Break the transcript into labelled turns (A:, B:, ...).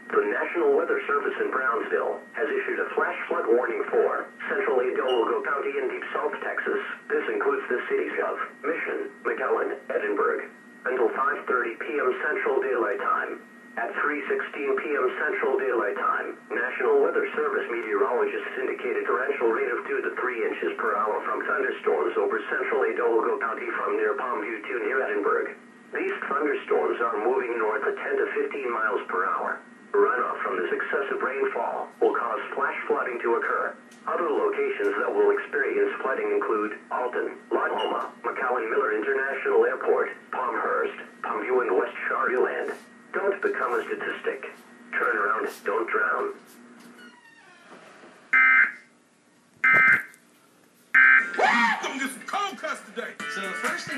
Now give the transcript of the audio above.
A: The National Weather Service in Brownsville has issued a flash flood warning for central Hidalgo County in deep South Texas. This includes the cities of Mission, McAllen, Edinburg, until 5:30 p.m. Central Daylight Time. At 3:16 p.m. Central Daylight Time, National Weather Service meteorologists indicated torrential rain of 2 to 3 inches per hour from thunderstorms over central Hidalgo County from near Palmview to near Edinburg. These thunderstorms are moving north at 10 to 15 miles per hour. Runoff from this excessive rainfall will cause flash flooding to occur. Other locations that will experience flooding include Alton, Lahoma, McAllen-Miller International Airport, Palmhurst, Palmview, and West Sharyland. Don't become a statistic. Turn around, don't drown.
B: Gonna get some cold cuts today.
C: So the first thing